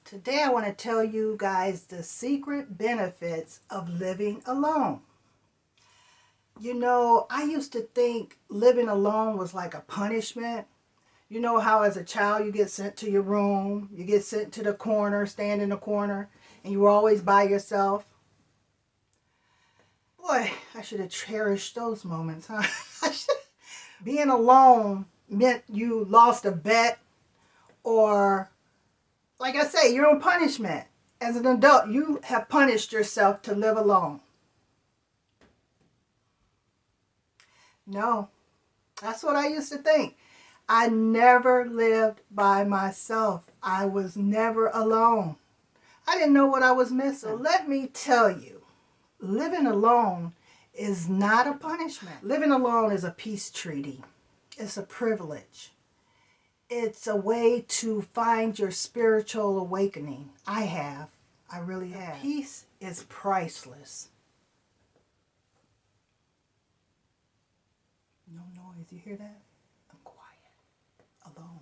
Today I want to tell you guys the secret benefits of living alone. You know, I used to think living alone was like a punishment. You know how as a child you get sent to your room, you get sent to the corner, stand in the corner, and you were always by yourself. Boy, I should have cherished those moments, huh? Being alone meant you lost a bet, or like I say, your own punishment. As an adult, you have punished yourself to live alone. No, that's what I used to think. I never lived by myself. I was never alone. I didn't know what I was missing. So let me tell you, living alone is not a punishment. Living alone is a peace treaty. It's a privilege. It's a way to find your spiritual awakening. I really have. Peace is priceless. No noise, you hear that? I'm quiet, alone.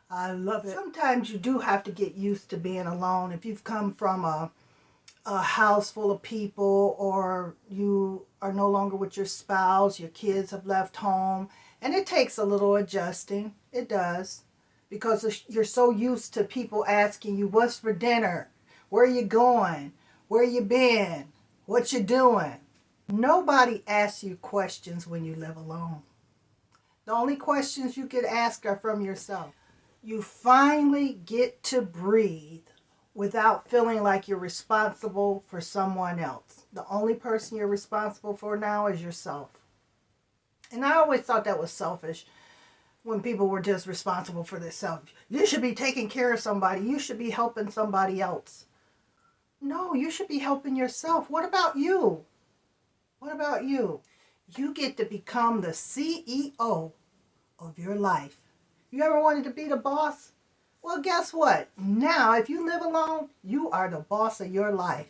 I love it. Sometimes you do have to get used to being alone. If you've come from a house full of people, or you are no longer with your spouse, your kids have left home, and it takes a little adjusting. It does, because you're so used to people asking you, what's for dinner? Where you going? Where you been? What you doing? Nobody asks you questions when you live alone. The only questions you could ask are from yourself. You finally get to breathe without feeling like you're responsible for someone else. The only person you're responsible for now is yourself. And I always thought that was selfish when people were just responsible for themselves. You should be taking care of somebody. You should be helping somebody else. No, you should be helping yourself. What about you? What about you? You get to become the CEO of your life. You ever wanted to be the boss? Well, guess what? Now, if you live alone, you are the boss of your life.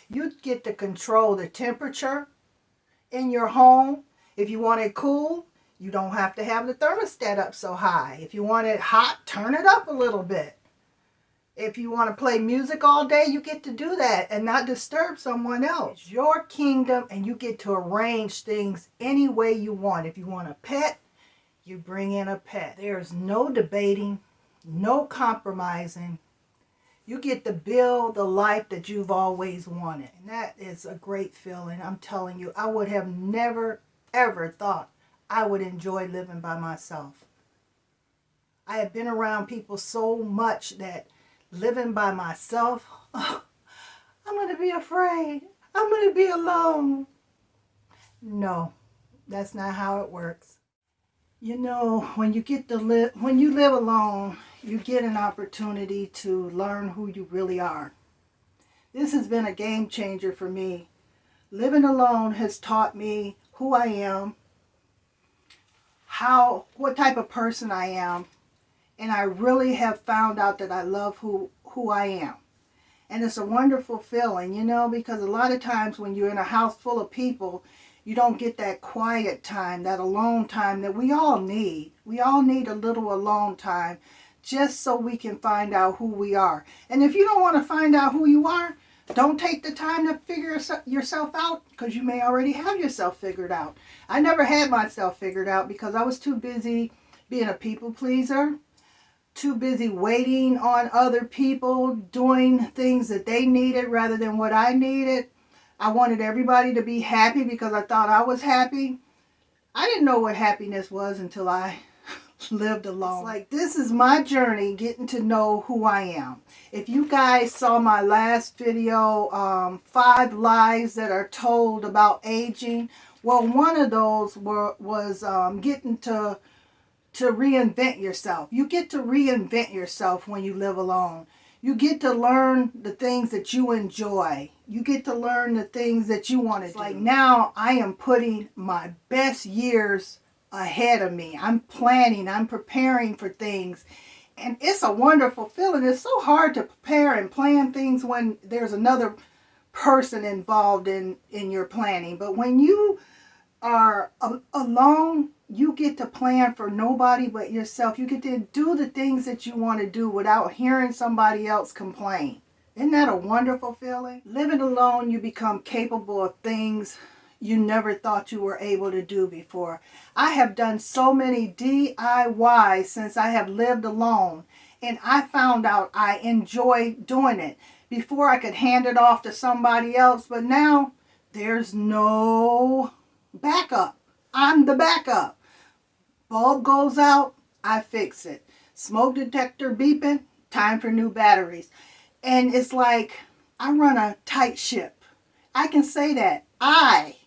You get to control the temperature in your home. If you want it cool, you don't have to have the thermostat up so high. If you want it hot, turn it up a little bit. If you want to play music all day, you get to do that and not disturb someone else. It's your kingdom, and you get to arrange things any way you want. If you want a pet, you bring in a pet. There's no debating, no compromising. You get to build the life that you've always wanted. And that is a great feeling. I'm telling you, I would have never, ever thought I would enjoy living by myself. I have been around people so much that living by myself, oh, I'm going to be afraid. I'm going to be alone. No, that's not how it works. You know, when you live alone, you get an opportunity to learn who you really are. This has been a game changer for me. Living alone has taught me who I am, what type of person I am, and I really have found out that I love who I am. And it's a wonderful feeling, you know, because a lot of times when you're in a house full of people, you don't get that quiet time, that alone time that we all need. We all need a little alone time just so we can find out who we are. And if you don't want to find out who you are, don't take the time to figure yourself out, because you may already have yourself figured out. I never had myself figured out because I was too busy being a people pleaser, too busy waiting on other people, doing things that they needed rather than what I needed. I wanted everybody to be happy because I thought I was happy. I didn't know what happiness was until I lived alone. It's like, this is my journey, getting to know who I am. If you guys saw my last video, 5 lies that are told about aging, well, one of those was getting to reinvent yourself. You get to reinvent yourself when you live alone. You get to learn the things that you enjoy. You get to learn the things that you want to do. Like now, I am putting my best years ahead of me. I'm planning, I'm preparing for things. And it's a wonderful feeling. It's so hard to prepare and plan things when there's another person involved in your planning. But when you are alone, you get to plan for nobody but yourself. You get to do the things that you want to do without hearing somebody else complain. Isn't that a wonderful feeling? Living alone, you become capable of things you never thought you were able to do before. I have done so many DIYs since I have lived alone, and I found out I enjoy doing it. Before I could hand it off to somebody else, but now there's no backup. I'm the backup. Bulb goes out, I fix it. Smoke detector beeping, time for new batteries. And it's like I run a tight ship. I can say that. I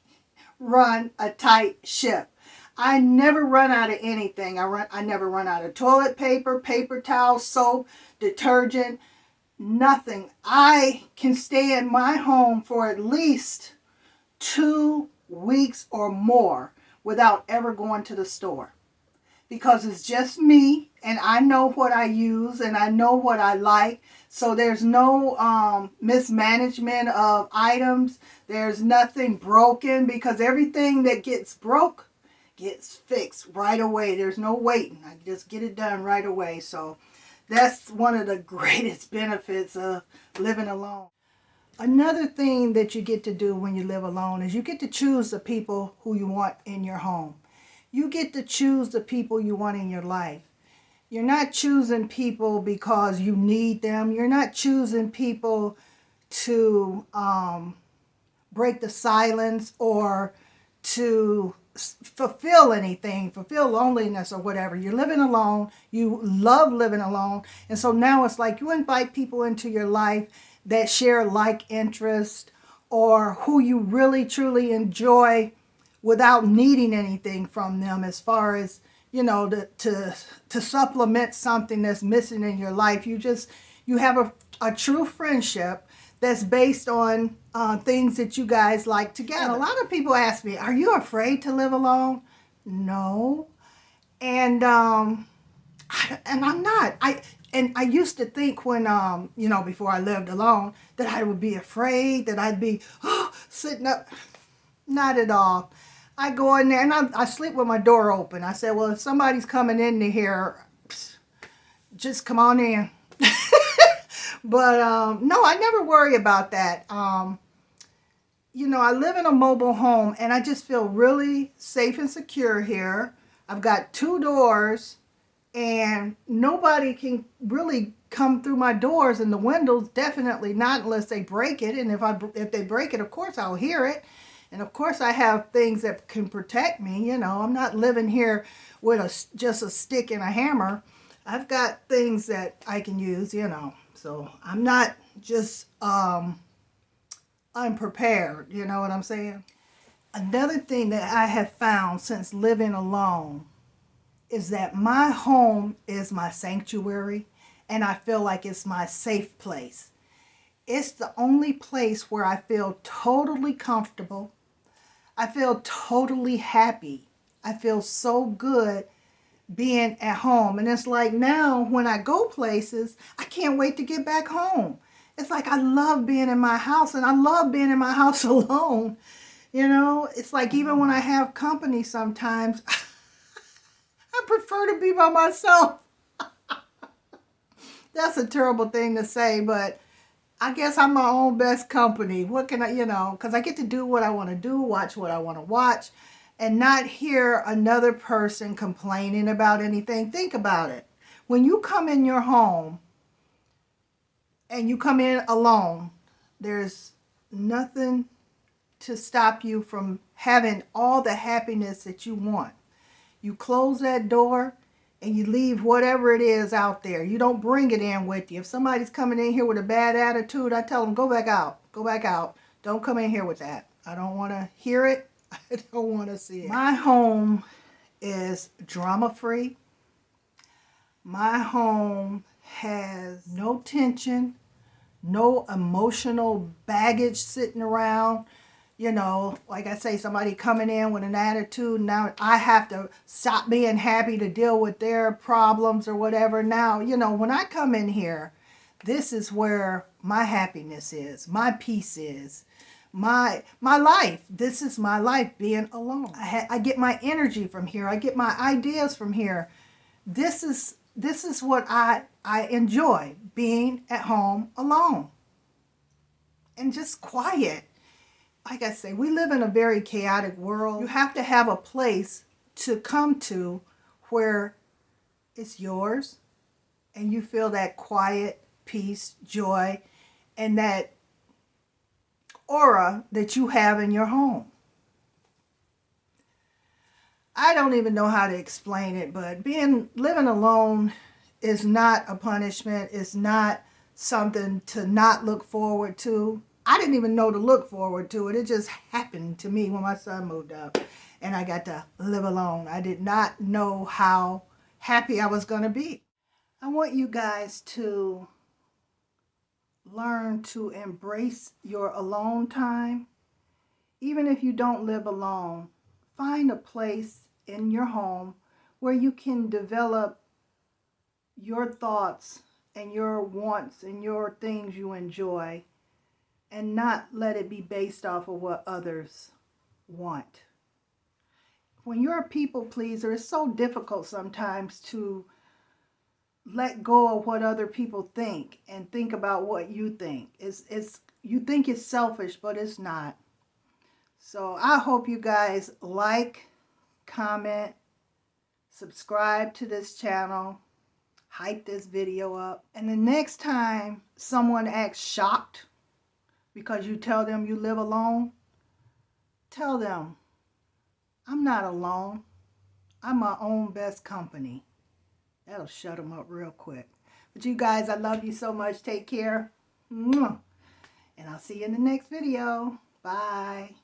run a tight ship. I never run out of anything. I never run out of toilet paper, paper towels, soap, detergent, nothing. I can stay in my home for at least 2 weeks or more without ever going to the store. Because it's just me, and I know what I use, and I know what I like. So there's no mismanagement of items. There's nothing broken, because everything that gets broke gets fixed right away. There's no waiting. I just get it done right away. So that's one of the greatest benefits of living alone. Another thing that you get to do when you live alone is you get to choose the people who you want in your home. You get to choose the people you want in your life. You're not choosing people because you need them. You're not choosing people to break the silence or to fulfill anything, fulfill loneliness or whatever. You're living alone. You love living alone. And so now it's like you invite people into your life that share like interests or who you really truly enjoy without needing anything from them as far as, to supplement something that's missing in your life. You have a true friendship that's based on things that you guys like together. And a lot of people ask me, are you afraid to live alone? No. And I'm not. I used to think when, before I lived alone, that I would be afraid, that I'd be sitting up. Not at all. I go in there and I sleep with my door open. I said, well, if somebody's coming in here, just come on in. But no, I never worry about that. I live in a mobile home and I just feel really safe and secure here. I've got 2 doors and nobody can really come through my doors, and the windows definitely not unless they break it. And if they break it, of course I'll hear it. And of course I have things that can protect me. I'm not living here with just a stick and a hammer. I've got things that I can use, So I'm not just unprepared, you know what I'm saying? Another thing that I have found since living alone is that my home is my sanctuary, and I feel like it's my safe place. It's the only place where I feel totally comfortable. I feel totally happy. I feel so good being at home. And it's like now when I go places, I can't wait to get back home. It's like I love being in my house, and I love being in my house alone. It's like even when I have company sometimes, I prefer to be by myself. That's a terrible thing to say, but I guess I'm my own best company. What can I, because I get to do what I want to do, watch what I want to watch, and not hear another person complaining about anything. Think about it. When you come in your home and you come in alone, there's nothing to stop you from having all the happiness that you want. You close that door and you leave whatever it is out there. You don't bring it in with you. If somebody's coming in here with a bad attitude, I tell them, go back out. Go back out. Don't come in here with that. I don't want to hear it. I don't want to see it. My home is drama-free. My home has no tension, no emotional baggage sitting around. Like I say, somebody coming in with an attitude, now I have to stop being happy to deal with their problems or whatever. Now, when I come in here, this is where my happiness is, my peace is, my life. This is my life, being alone. I get my energy from here. I get my ideas from here. This is what I enjoy, being at home alone and just quiet. Like I say, we live in a very chaotic world. You have to have a place to come to where it's yours and you feel that quiet, peace, joy, and that aura that you have in your home. I don't even know how to explain it, but living alone is not a punishment. It's not something to not look forward to. I didn't even know to look forward to it. It just happened to me when my son moved up and I got to live alone. I did not know how happy I was going to be. I want you guys to learn to embrace your alone time. Even if you don't live alone, find a place in your home where you can develop your thoughts and your wants and your things you enjoy, and not let it be based off of what others want. When you're a people pleaser, it's so difficult sometimes to let go of what other people think and think about what you think. You think it's selfish, but it's not. So I hope you guys like, comment, subscribe to this channel, hype this video up. And the next time someone acts shocked because you tell them you live alone, tell them, I'm not alone. I'm my own best company. That'll shut them up real quick. But you guys, I love you so much. Take care. And I'll see you in the next video. Bye.